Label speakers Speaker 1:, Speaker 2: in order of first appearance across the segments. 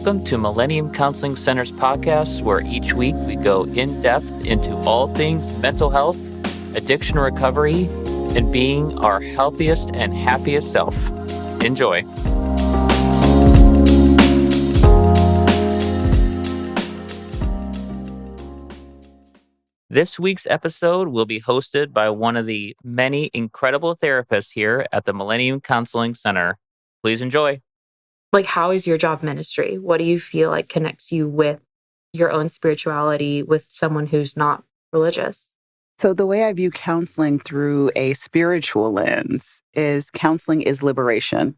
Speaker 1: Welcome to Millennium Counseling Center's podcast, where each week we go in depth into all things mental health, addiction recovery, and being our healthiest and happiest self. Enjoy. This week's episode will be hosted by one of the many incredible therapists here at the Millennium Counseling Center. Please enjoy.
Speaker 2: Like, how is your job ministry? What do you feel like connects you with your own spirituality with someone who's not religious?
Speaker 3: So the way I view counseling through a spiritual lens is counseling is liberation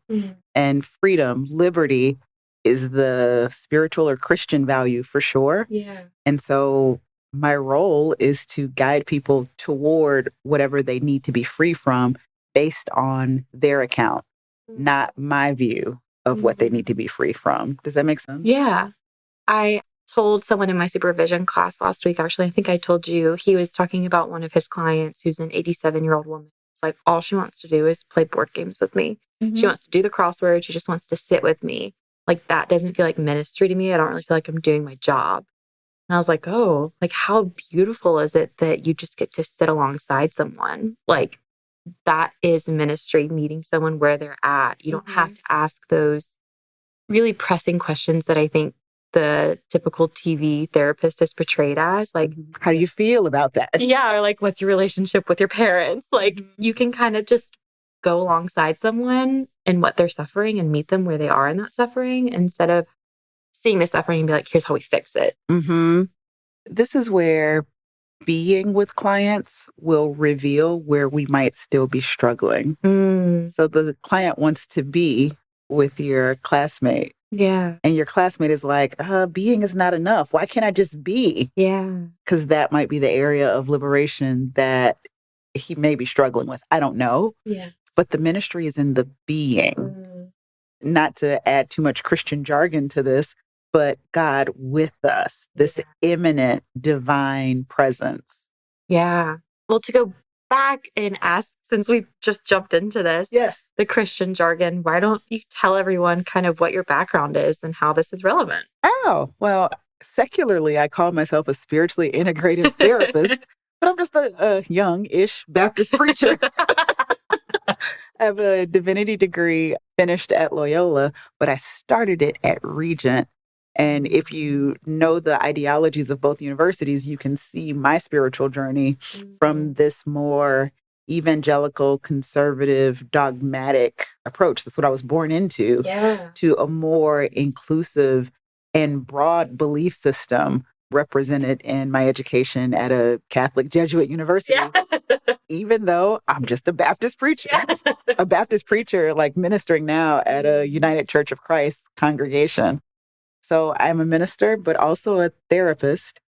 Speaker 3: and freedom, liberty is the spiritual or Christian value for sure.
Speaker 2: Yeah.
Speaker 3: And so my role is to guide people toward whatever they need to be free from based on their account, not my view of what they need to be free from. Does that make sense?
Speaker 2: Yeah. I told someone in my supervision class last week, actually, I think I told you, he was talking about one of his clients who's an 87-year-old woman. It's like, all she wants to do is play board games with me. She wants to do the crossword. She just wants to sit with me. Like, that doesn't feel like ministry to me. I don't really feel like I'm doing my job. And I was like, oh, like, how beautiful is it that you just get to sit alongside someone? Like, that is ministry, meeting someone where they're at. You don't have to ask those really pressing questions that I think the typical TV therapist is portrayed as. Like,
Speaker 3: how do you feel about that?
Speaker 2: Yeah, or like, what's your relationship with your parents? Like, you can kind of just go alongside someone and what they're suffering and meet them where they are in that suffering instead of seeing the suffering and be like, here's how we fix it.
Speaker 3: This is where being with clients will reveal where we might still be struggling. So the client wants to be with your classmate.
Speaker 2: Yeah.
Speaker 3: And your classmate is like, being is not enough. Why can't I just be?
Speaker 2: Yeah.
Speaker 3: Because that might be the area of liberation that he may be struggling with. I don't know.
Speaker 2: Yeah.
Speaker 3: But the ministry is in the being. Not to add too much Christian jargon to this, but God with us, this imminent divine presence.
Speaker 2: Yeah. Well, to go back and ask, since we've just jumped into this, the Christian jargon, why don't you tell everyone kind of what your background is and how this is relevant?
Speaker 3: Oh, well, secularly, I call myself a spiritually integrative therapist, but I'm just a young-ish Baptist preacher. I have a divinity degree finished at Loyola, but I started it at Regent. And if you know the ideologies of both universities, you can see my spiritual journey from this more evangelical, conservative, dogmatic approach. That's what I was born into, to a more inclusive and broad belief system represented in my education at a Catholic Jesuit university. Even though I'm just a Baptist preacher, a Baptist preacher like ministering now at a United Church of Christ congregation. So I'm a minister, but also a therapist.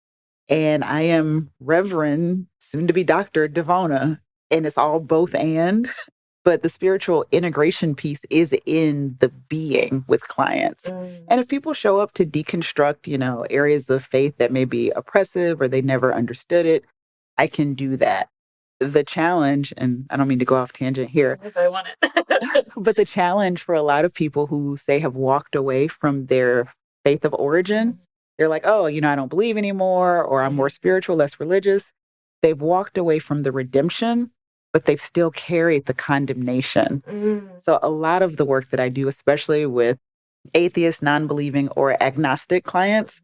Speaker 3: And I am Reverend, soon to be Dr. Devona. And it's all both and. But the spiritual integration piece is in the being with clients. And if people show up to deconstruct, areas of faith that may be oppressive or they never understood it, I can do that. The challenge, and I don't mean to go off tangent here,
Speaker 2: If I want it.
Speaker 3: but the challenge for a lot of people who say have walked away from their faith of origin, they're like, oh, I don't believe anymore, or I'm more spiritual, less religious. They've walked away from the redemption, but they've still carried the condemnation. So a lot of the work that I do, especially with atheist, non-believing, or agnostic clients,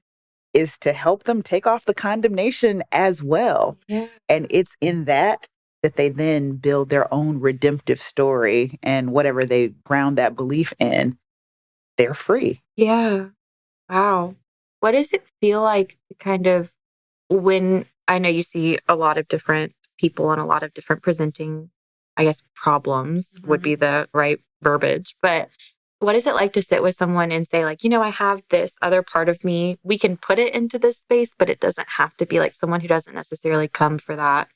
Speaker 3: is to help them take off the condemnation as well. And it's in that they then build their own redemptive story, and whatever they ground that belief in, they're free.
Speaker 2: Yeah. Wow. What does it feel like kind of when, I know you see a lot of different people and a lot of different presenting, I guess, problems would be the right verbiage, but what is it like to sit with someone and say, like, I have this other part of me. We can put it into this space, but it doesn't have to be like someone who doesn't necessarily come for that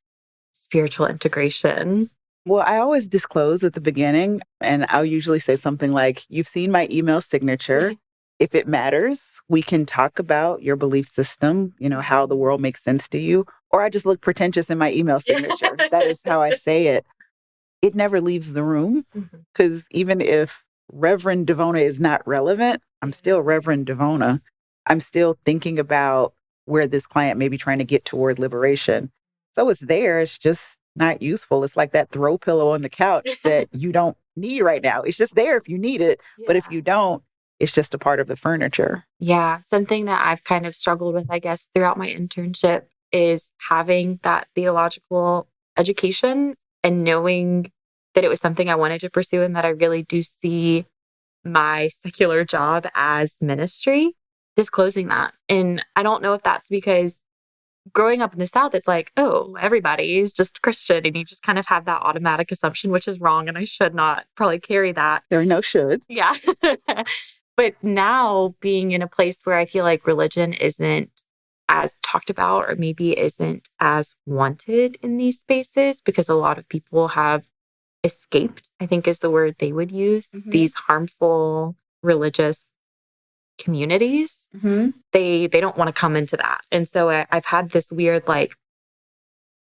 Speaker 2: spiritual integration.
Speaker 3: Well, I always disclose at the beginning, and I'll usually say something like, you've seen my email signature. If it matters, we can talk about your belief system, how the world makes sense to you, or I just look pretentious in my email signature. That is how I say it. It never leaves the room, because even if Reverend Devona is not relevant, I'm still Reverend Devona. I'm still thinking about where this client may be trying to get toward liberation. So it's there. It's just not useful. It's like that throw pillow on the couch that you don't need right now. It's just there if you need it. But if you don't, it's just a part of the furniture.
Speaker 2: Yeah. Something that I've kind of struggled with, I guess, throughout my internship is having that theological education and knowing that it was something I wanted to pursue and that I really do see my secular job as ministry, disclosing that. And I don't know if that's because growing up in the South, it's like, oh, everybody's just Christian. And you just kind of have that automatic assumption, which is wrong. And I should not probably carry that.
Speaker 3: There are no shoulds.
Speaker 2: Yeah. But now being in a place where I feel like religion isn't as talked about or maybe isn't as wanted in these spaces because a lot of people have escaped, I think is the word they would use, these harmful religious communities. They don't want to come into that. And so I've had this weird like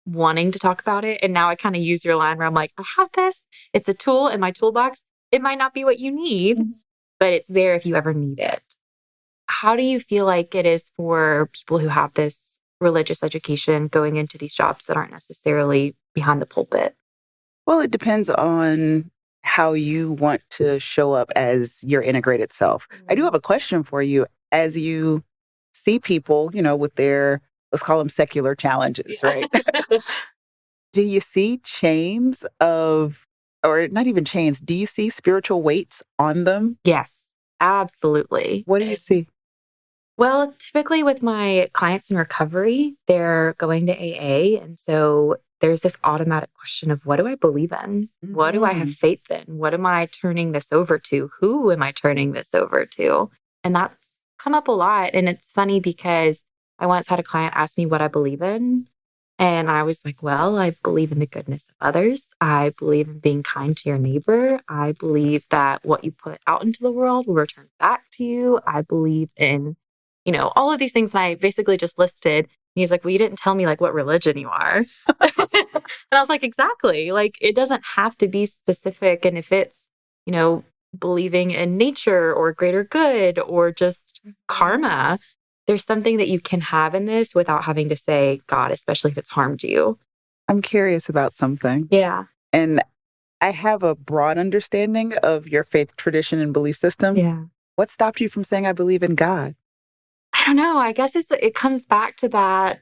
Speaker 2: wanting to talk about it. And now I kind of use your line where I'm like, I have this. It's a tool in my toolbox. It might not be what you need, but it's there if you ever need it. How do you feel like it is for people who have this religious education going into these jobs that aren't necessarily behind the pulpit?
Speaker 3: Well, it depends on how you want to show up as your integrated self. I do have a question for you. As you see people, with their, let's call them secular challenges, right? Do you see chains of, or not even chains, do you see spiritual weights on them?
Speaker 2: Yes, absolutely.
Speaker 3: What do you see?
Speaker 2: Well, typically with my clients in recovery, they're going to AA. And so there's this automatic question of what do I believe in? What do I have faith in? What am I turning this over to? Who am I turning this over to? And that's come up a lot. And it's funny because I once had a client ask me what I believe in. And I was like, well, I believe in the goodness of others. I believe in being kind to your neighbor. I believe that what you put out into the world will return back to you. I believe in all of these things. And I basically just listed. And he's like, well, you didn't tell me like what religion you are. And I was like, exactly. Like, it doesn't have to be specific. And if it's, believing in nature or greater good or just karma, there's something that you can have in this without having to say God, especially if it's harmed you.
Speaker 3: I'm curious about something.
Speaker 2: Yeah.
Speaker 3: And I have a broad understanding of your faith tradition and belief system.
Speaker 2: Yeah.
Speaker 3: What stopped you from saying I believe in God?
Speaker 2: I don't know. I guess it comes back to that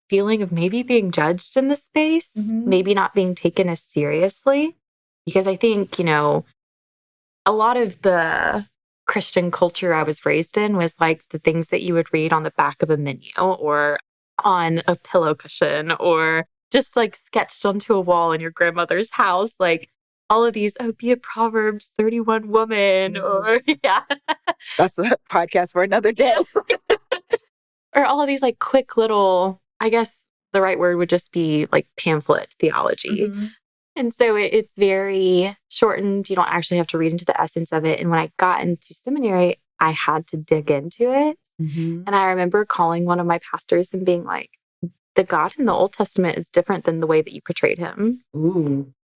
Speaker 2: feeling of maybe being judged in the space, maybe not being taken as seriously. Because I think, a lot of the Christian culture I was raised in was like the things that you would read on the back of a menu or on a pillow cushion or just like sketched onto a wall in your grandmother's house. Like all of these, be a Proverbs 31 woman or yeah.
Speaker 3: That's a podcast for another day.
Speaker 2: Or all of these like quick little, I guess the right word would just be like pamphlet theology. And so it's very shortened. You don't actually have to read into the essence of it. And when I got into seminary, I had to dig into it. And I remember calling one of my pastors and being like, the God in the Old Testament is different than the way that you portrayed him.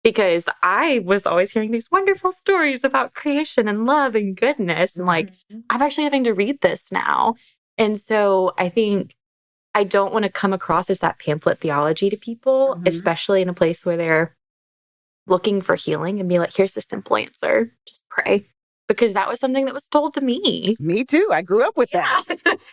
Speaker 2: Because I was always hearing these wonderful stories about creation and love and goodness. And like, I'm actually having to read this now. And so I think I don't want to come across as that pamphlet theology to people, especially in a place where they're looking for healing and be like, here's the simple answer. Just pray. Because that was something that was told to me.
Speaker 3: Me too. I grew up with that.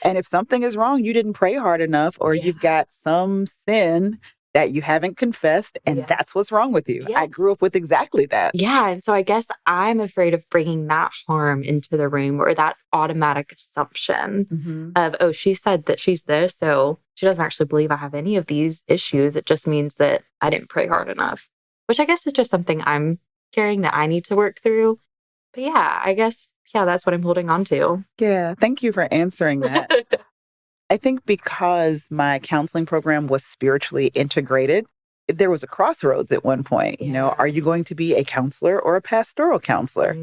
Speaker 3: And if something is wrong, you didn't pray hard enough or you've got some sin that you haven't confessed and that's what's wrong with you. I grew up with exactly that.
Speaker 2: Yeah. And so I guess I'm afraid of bringing that harm into the room or that automatic assumption of, oh, she said that she's this, so she doesn't actually believe I have any of these issues. It just means that I didn't pray hard enough, which I guess is just something I'm carrying that I need to work through. But yeah, I guess, that's what I'm holding on to.
Speaker 3: Yeah. Thank you for answering that. I think because my counseling program was spiritually integrated, there was a crossroads at one point. Are you going to be a counselor or a pastoral counselor?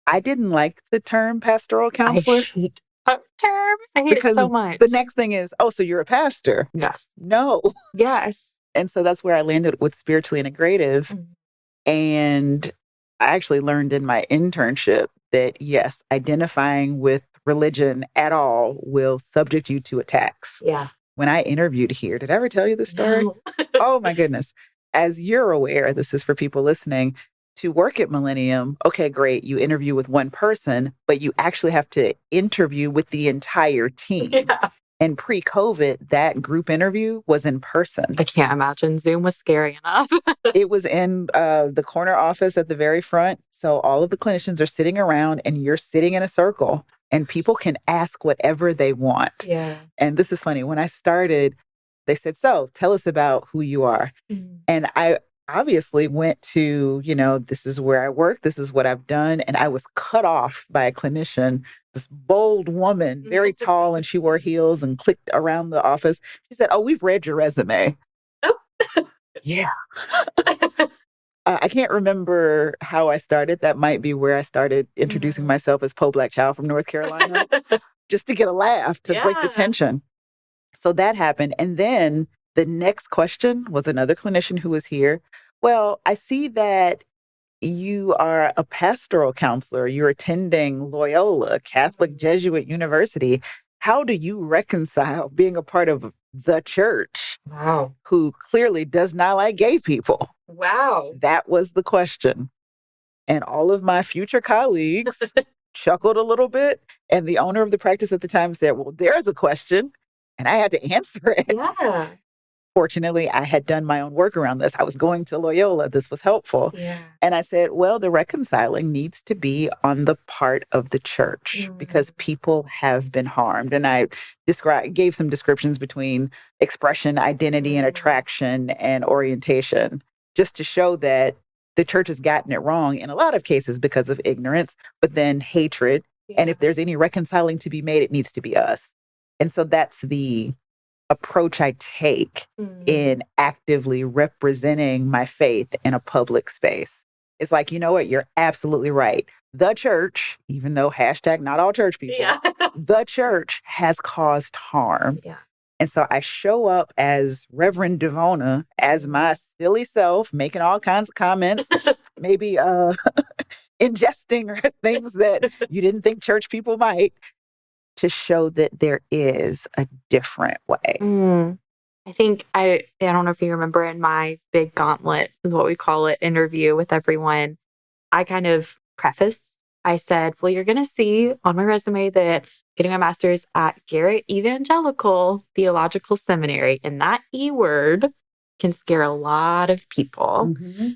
Speaker 3: I didn't like the term pastoral counselor.
Speaker 2: I hate that term. I hate it so much.
Speaker 3: The next thing is, so you're a pastor.
Speaker 2: Yes.
Speaker 3: No.
Speaker 2: Yes.
Speaker 3: And so that's where I landed with spiritually integrative. And I actually learned in my internship that, yes, identifying with religion at all will subject you to attacks.
Speaker 2: Yeah.
Speaker 3: When I interviewed here, did I ever tell you this story?
Speaker 2: No.
Speaker 3: Oh my goodness. As you're aware, this is for people listening, to work at Millennium, okay, great. You interview with one person, but you actually have to interview with the entire team.
Speaker 2: Yeah.
Speaker 3: And pre-COVID, that group interview was in person.
Speaker 2: I can't imagine. Zoom was scary enough.
Speaker 3: It was in the corner office at the very front. So all of the clinicians are sitting around and you're sitting in a circle and people can ask whatever they want.
Speaker 2: Yeah.
Speaker 3: And this is funny. When I started, they said, so tell us about who you are.
Speaker 2: Mm.
Speaker 3: And I obviously went to, this is where I work. This is what I've done. And I was cut off by a clinician, this bold woman, very tall, and she wore heels and clicked around the office. She said, oh, we've read your resume.
Speaker 2: Oh.
Speaker 3: Yeah. I can't remember how I started. That might be where I started introducing myself as Poe Black Child from North Carolina, just to get a laugh, to break the tension. So that happened. And then the next question was another clinician who was here. Well, I see that you are a pastoral counselor. You're attending Loyola, Catholic Jesuit University. How do you reconcile being a part of the church?
Speaker 2: Wow.
Speaker 3: Who clearly does not like gay people?
Speaker 2: Wow.
Speaker 3: That was the question. And all of my future colleagues chuckled a little bit. And the owner of the practice at the time said, well, there's a question. And I had to answer it.
Speaker 2: Yeah.
Speaker 3: Fortunately, I had done my own work around this. I was going to Loyola. This was helpful.
Speaker 2: Yeah.
Speaker 3: And I said, well, the reconciling needs to be on the part of the church because people have been harmed. And I gave some descriptions between expression, identity, and attraction and orientation, just to show that the church has gotten it wrong in a lot of cases because of ignorance, but then hatred. Yeah. And if there's any reconciling to be made, it needs to be us. And so that's the approach I take in actively representing my faith in a public space. It's like, you know what? You're absolutely right. The church, even though hashtag not all church people, the church has caused harm. Yeah. And so I show up as Reverend Devona, as my silly self, making all kinds of comments, maybe ingesting or things that you didn't think church people might, to show that there is a different way.
Speaker 2: I think I don't know if you remember in my big gauntlet, is what we call it, interview with everyone, I kind of prefaced. I said, well, you're going to see on my resume that getting my master's at Garrett Evangelical Theological Seminary, and that E word can scare a lot of people. Mm-hmm.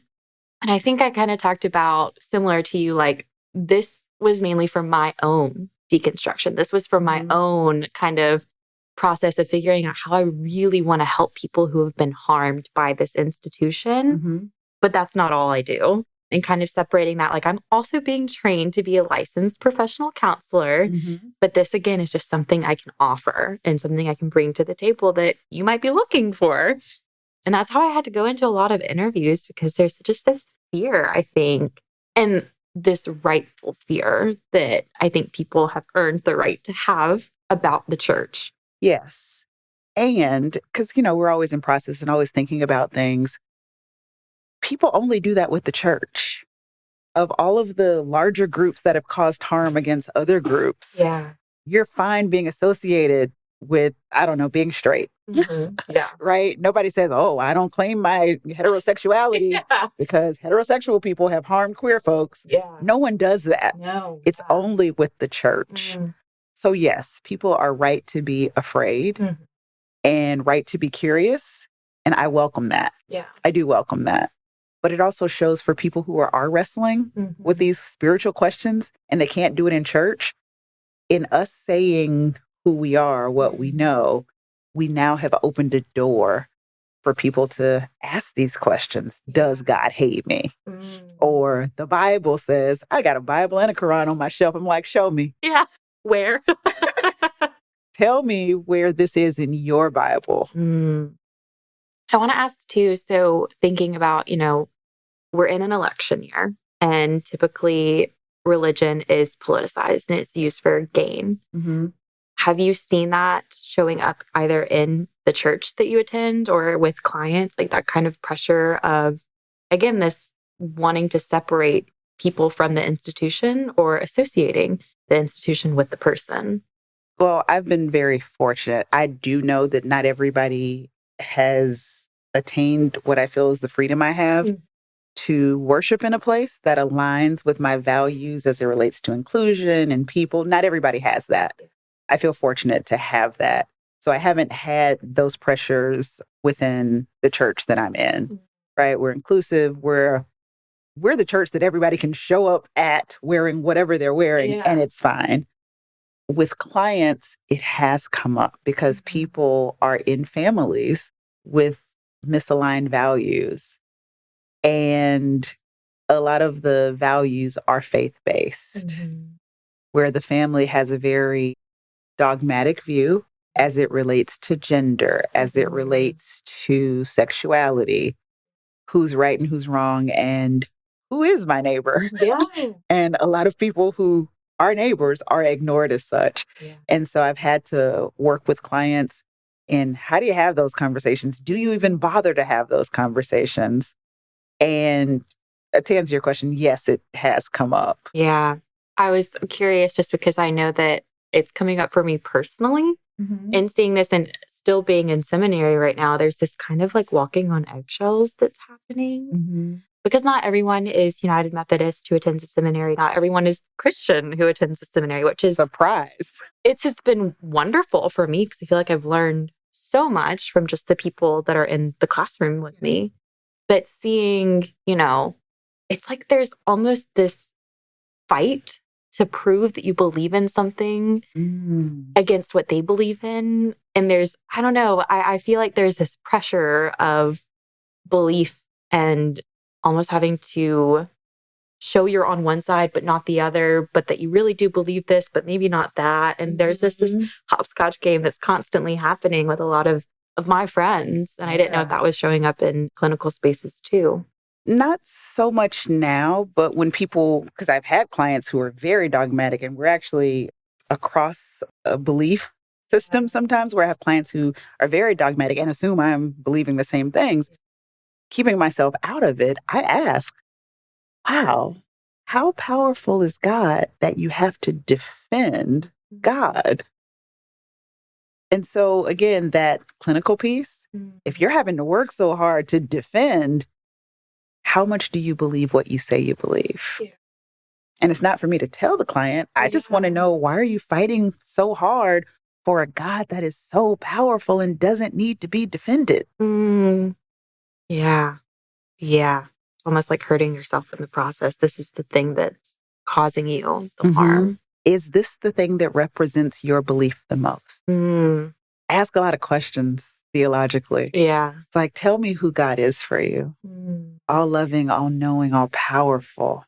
Speaker 2: And I think I kind of talked about, similar to you, like this was mainly for my own deconstruction. This was for my own kind of process of figuring out how I really want to help people who have been harmed by this institution. But that's not all I do. And kind of separating that, like I'm also being trained to be a licensed professional counselor. But this, again, is just something I can offer and something I can bring to the table that you might be looking for. And that's how I had to go into a lot of interviews, because there's just this fear, I think, and this rightful fear that I think people have earned the right to have about the church.
Speaker 3: Yes. And because, we're always in process and always thinking about things. People only do that with the church. Of all of the larger groups that have caused harm against other groups, you're fine being associated with, I don't know, being straight. Yeah. Right? Nobody says, oh, I don't claim my heterosexuality because heterosexual people have harmed queer folks. Yeah. No one does that. No. It's only with the church. So yes, people are right to be afraid and right to be curious. And I welcome that. Yeah. I do welcome that. But it also shows for people who are wrestling with these spiritual questions and they can't do it in church, in us saying who we are, what we know, we now have opened a door for people to ask these questions. Does God hate me? Or the Bible says, I got a Bible and a Quran on my shelf. I'm like, show me. Yeah. Where? Tell me where this is in your Bible.
Speaker 2: I want to ask too, so thinking about, we're in an election year and typically religion is politicized and it's used for gain. Have you seen that showing up either in the church that you attend or with clients, like that kind of pressure of, again, this wanting to separate people from the institution or associating the institution with the person?
Speaker 3: Well, I've been very fortunate. I do know that not everybody has attained what I feel is the freedom I have to worship in a place that aligns with my values as it relates to inclusion and people. Not everybody has that. I feel fortunate to have that. So I haven't had those pressures within the church that I'm in, right? We're inclusive. We're the church that everybody can show up at wearing whatever they're wearing, and it's fine. With clients, it has come up because people are in families with misaligned values. And a lot of the values are faith-based, where the family has a very dogmatic view as it relates to gender, as it relates to sexuality, who's right and who's wrong, and who is my neighbor.
Speaker 2: Yeah.
Speaker 3: And a lot of people who are neighbors are ignored as such.
Speaker 2: Yeah.
Speaker 3: And so I've had to work with clients in how do you have those conversations? Do you even bother to have those conversations? And to answer your question, yes, it has come up.
Speaker 2: Yeah. I was curious just because I know that it's coming up for me personally and seeing this and still being in seminary right now. There's this kind of like walking on eggshells that's happening because not everyone is United Methodist who attends a seminary. Not everyone is Christian who attends a seminary, which is
Speaker 3: surprise.
Speaker 2: It's been wonderful for me because I feel like I've learned so much from just the people that are in the classroom with me. But seeing, it's like there's almost this fight to prove that you believe in something against what they believe in. And there's, I don't know, I feel like there's this pressure of belief and almost having to show you're on one side, but not the other, but that you really do believe this, but maybe not that. And there's just this hopscotch game that's constantly happening with a lot of my friends. And I didn't know if that was showing up in clinical spaces too.
Speaker 3: Not so much now, but when people, because I've had clients who are very dogmatic and we're actually across a belief system sometimes where I have clients who are very dogmatic and assume I'm believing the same things. Keeping myself out of it, I ask, wow, how powerful is God that you have to defend God? And so again, that clinical piece, if you're having to work so hard to defend, how much do you believe what you say you believe? Yeah. And it's not for me to tell the client. I just want to know, why are you fighting so hard for a God that is so powerful and doesn't need to be defended?
Speaker 2: Yeah. Yeah. It's almost like hurting yourself in the process. This is the thing that's causing you the harm.
Speaker 3: Is this the thing that represents your belief the most? Ask a lot of questions theologically.
Speaker 2: Yeah.
Speaker 3: It's like, tell me who God is for you. All loving, all knowing, all powerful.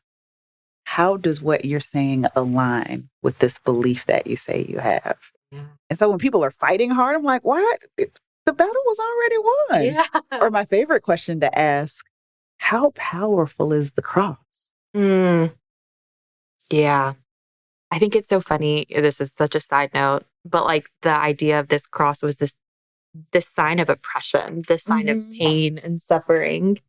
Speaker 3: How does what you're saying align with this belief that you say you have?
Speaker 2: Yeah.
Speaker 3: And so when people are fighting hard, I'm like, what? The battle was already won.
Speaker 2: Yeah.
Speaker 3: Or my favorite question to ask, how powerful is the cross?
Speaker 2: Yeah. I think it's so funny. This is such a side note, but like the idea of this cross was this sign of oppression, this sign of pain and suffering.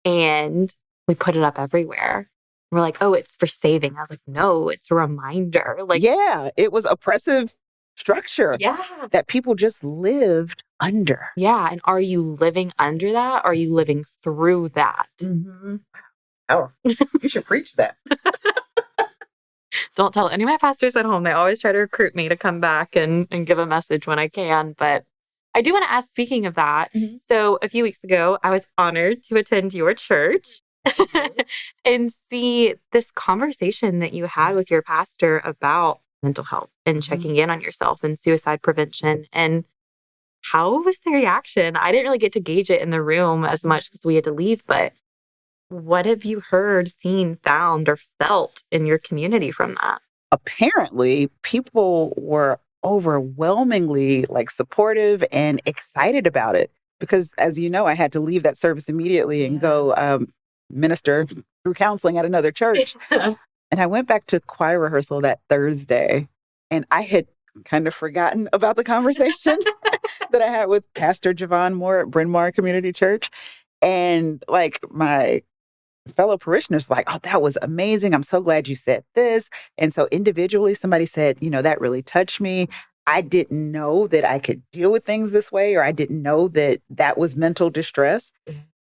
Speaker 2: And we put it up everywhere. We're like, oh, it's for saving. I was like, no, it's a reminder. Like,
Speaker 3: yeah, it was oppressive structure that people just lived under.
Speaker 2: Yeah. And are you living under that? Or are you living through that?
Speaker 3: Oh, you should preach that.
Speaker 2: Don't tell any of my pastors at home. They always try to recruit me to come back and give a message when I can. But I do want to ask, speaking of that, so a few weeks ago, I was honored to attend your church and see this conversation that you had with your pastor about mental health and checking in on yourself and suicide prevention. And how was the reaction? I didn't really get to gauge it in the room as much because we had to leave, but what have you heard, seen, found, or felt in your community from that?
Speaker 3: Apparently, people were overwhelmingly supportive and excited about it because, as you know, I had to leave that service immediately and go minister through counseling at another church. And I went back to choir rehearsal that Thursday, and I had kind of forgotten about the conversation that I had with Pastor Javon Moore at Bryn Mawr Community Church. And my fellow parishioners like, oh, that was amazing. I'm so glad you said this. And so individually, somebody said, that really touched me. I didn't know that I could deal with things this way, or I didn't know that that was mental distress.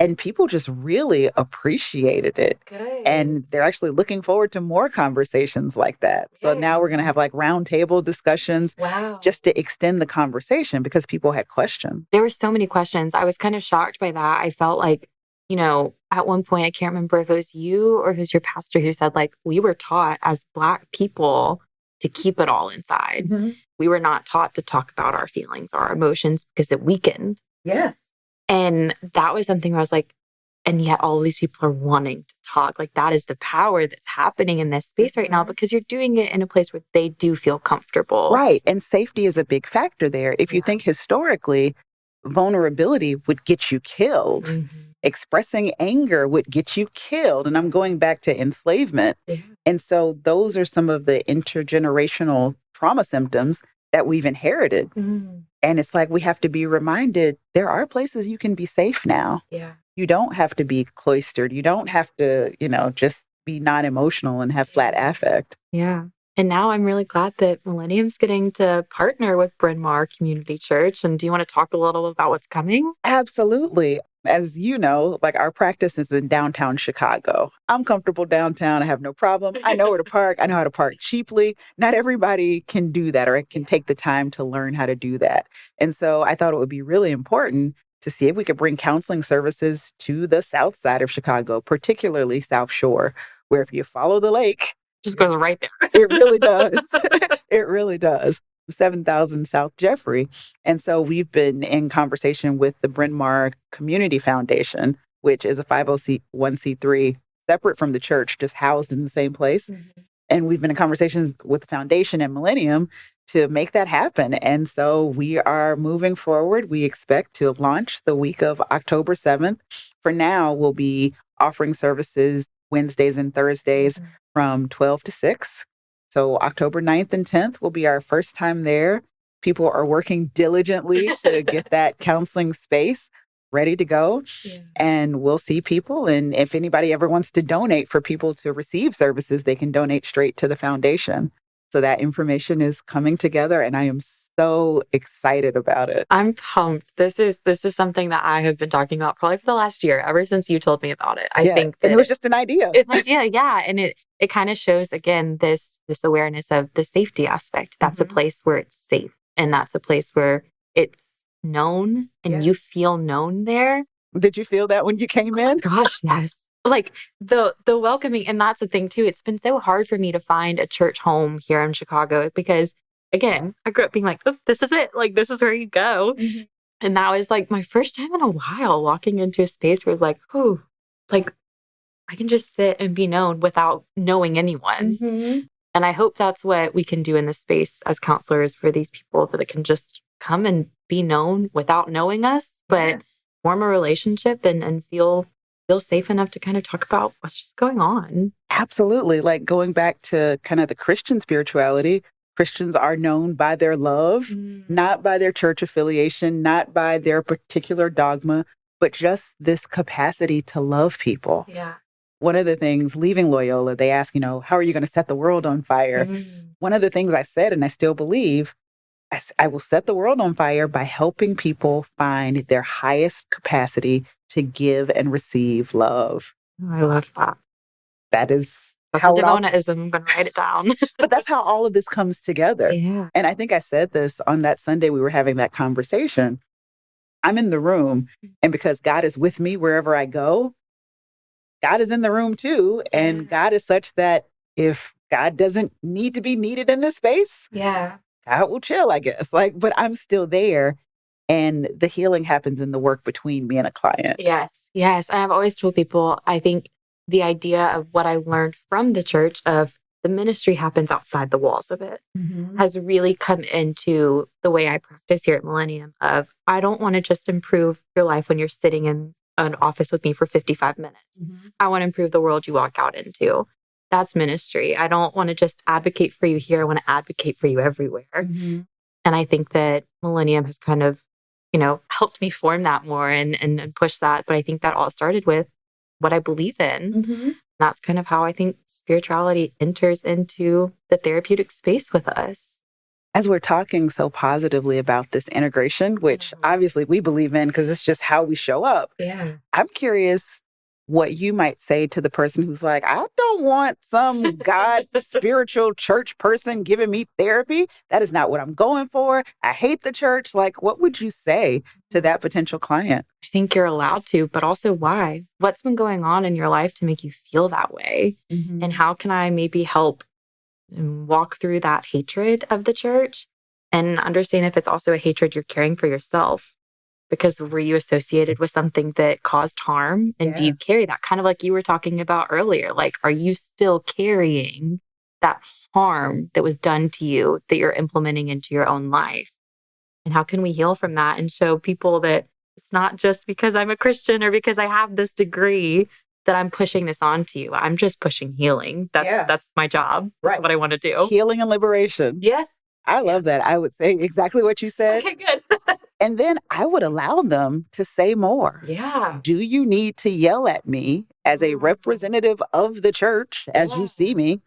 Speaker 3: And people just really appreciated it.
Speaker 2: Good.
Speaker 3: And they're actually looking forward to more conversations like that. So now we're going to have like roundtable discussions just to extend the conversation because people had questions.
Speaker 2: There were so many questions. I was kind of shocked by that. I felt like, at one point, I can't remember if it was you or if it was your pastor who said, like, we were taught as Black people to keep it all inside.
Speaker 3: Mm-hmm.
Speaker 2: We were not taught to talk about our feelings or our emotions because it weakened.
Speaker 3: Yes.
Speaker 2: And that was something where I was like, and yet all of these people are wanting to talk. Like, that is the power that's happening in this space right now because you're doing it in a place where they do feel comfortable.
Speaker 3: Right. And safety is a big factor there. If you think historically, vulnerability would get you killed.
Speaker 2: Mm-hmm.
Speaker 3: Expressing anger would get you killed. And I'm going back to enslavement.
Speaker 2: Yeah.
Speaker 3: And so those are some of the intergenerational trauma symptoms that we've inherited.
Speaker 2: Mm.
Speaker 3: And it's like we have to be reminded there are places you can be safe now.
Speaker 2: Yeah.
Speaker 3: You don't have to be cloistered. You don't have to, just be non-emotional and have flat affect.
Speaker 2: Yeah. And now I'm really glad that Millennium's getting to partner with Bryn Mawr Community Church. And do you want to talk a little about what's coming?
Speaker 3: Absolutely. As you know, like our practice is in downtown Chicago. I'm comfortable downtown. I have no problem. I know where to park. I know how to park cheaply. Not everybody can do that or can take the time to learn how to do that. And so I thought it would be really important to see if we could bring counseling services to the south side of Chicago, particularly South Shore, where if you follow the lake,
Speaker 2: Just goes right there.
Speaker 3: it really does. It really does. 7000 South Jeffrey. And so we've been in conversation with the Bryn Mawr Community Foundation, which is a 501c3 separate from the church, just housed in the same place.
Speaker 2: Mm-hmm.
Speaker 3: And we've been in conversations with the foundation and Millennium to make that happen. And so we are moving forward. We expect to launch the week of October 7th. For now, we'll be offering services Wednesdays and Thursdays from 12 to 6. So October 9th and 10th will be our first time there. People are working diligently to get that counseling space ready to go. Yeah. And we'll see people. And if anybody ever wants to donate for people to receive services, they can donate straight to the foundation. So that information is coming together and I am so excited about it.
Speaker 2: I'm pumped. This is something that I have been talking about probably for the last year, ever since you told me about it. I think
Speaker 3: and it was just an idea.
Speaker 2: It's an idea, yeah. And it kind of shows again this awareness of the safety aspect. That's a place where it's safe. And that's a place where it's known and you feel known there.
Speaker 3: Did you feel that when you came in?
Speaker 2: Gosh, yes. Like the welcoming, and that's the thing too. It's been so hard for me to find a church home here in Chicago because, again, I grew up being like, oh, this is it. Like, this is where you go. Mm-hmm. And that was like my first time in a while walking into a space where it's like, oh, like I can just sit and be known without knowing anyone. Mm-hmm. And I hope that's what we can do in this space as counselors for these people, that they can just come and be known without knowing us, but form a relationship and feel safe enough to kind of talk about what's just going on.
Speaker 3: Absolutely. Like going back to kind of the Christian spirituality, Christians are known by their love, not by their church affiliation, not by their particular dogma, but just this capacity to love people.
Speaker 2: Yeah.
Speaker 3: One of the things, leaving Loyola, they ask, how are you going to set the world on fire? One of the things I said, and I still believe, I will set the world on fire by helping people find their highest capacity to give and receive love.
Speaker 2: I love that.
Speaker 3: That's
Speaker 2: how a Devona-ism. I'm going to write it down.
Speaker 3: But that's how all of this comes together.
Speaker 2: Yeah.
Speaker 3: And I think I said this on that Sunday we were having that conversation. I'm in the room, and because God is with me wherever I go, God is in the room too. And God is such that if God doesn't need to be needed in this space, God will chill, I guess. But I'm still there. And the healing happens in the work between me and a client.
Speaker 2: Yes. And I've always told people, I think the idea of what I learned from the church of the ministry happens outside the walls of it has really come into the way I practice here at Millennium of, I don't want to just improve your life when you're sitting in an office with me for 55 minutes. I want to improve the world you walk out into. That's ministry. I don't want to just advocate for you here. I want to advocate for you everywhere. And I think that Millennium has kind of, helped me form that more and push that. But I think that all started with what I believe in.
Speaker 3: Mm-hmm.
Speaker 2: That's kind of how I think spirituality enters into the therapeutic space with us.
Speaker 3: As we're talking so positively about this integration, which obviously we believe in because it's just how we show up.
Speaker 2: Yeah.
Speaker 3: I'm curious what you might say to the person who's like, I don't want some God spiritual church person giving me therapy. That is not what I'm going for. I hate the church. Like, what would you say to that potential client?
Speaker 2: I think you're allowed to, but also why? What's been going on in your life to make you feel that way?
Speaker 3: Mm-hmm.
Speaker 2: And how can I maybe help walk through that hatred of the church and understand if it's also a hatred you're carrying for yourself? Because were you associated with something that caused harm? And do you carry that? Kind of like you were talking about earlier. Like, are you still carrying that harm that was done to you that you're implementing into your own life? And how can we heal from that and show people that it's not just because I'm a Christian or because I have this degree that I'm pushing this onto you. I'm just pushing healing. That's my job. That's what I want to do.
Speaker 3: Healing and liberation.
Speaker 2: Yes.
Speaker 3: I love that. I would say exactly what you said.
Speaker 2: Okay, good.
Speaker 3: And then I would allow them to say more.
Speaker 2: Yeah.
Speaker 3: Do you need to yell at me as a representative of the church as you see me?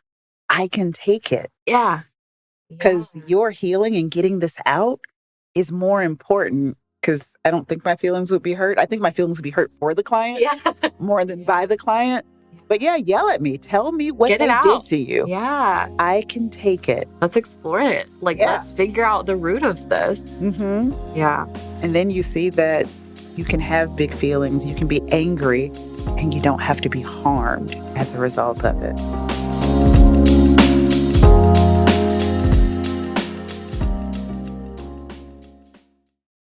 Speaker 3: I can take it.
Speaker 2: Yeah.
Speaker 3: Because your healing and getting this out is more important, because I don't think my feelings would be hurt. I think my feelings would be hurt for the client more than by the client. But yeah, yell at me. Tell me what they did to you.
Speaker 2: Yeah.
Speaker 3: I can take it.
Speaker 2: Let's explore it. Like, let's figure out the root of this.
Speaker 3: Mm-hmm.
Speaker 2: Yeah.
Speaker 3: And then you see that you can have big feelings. You can be angry and you don't have to be harmed as a result of it.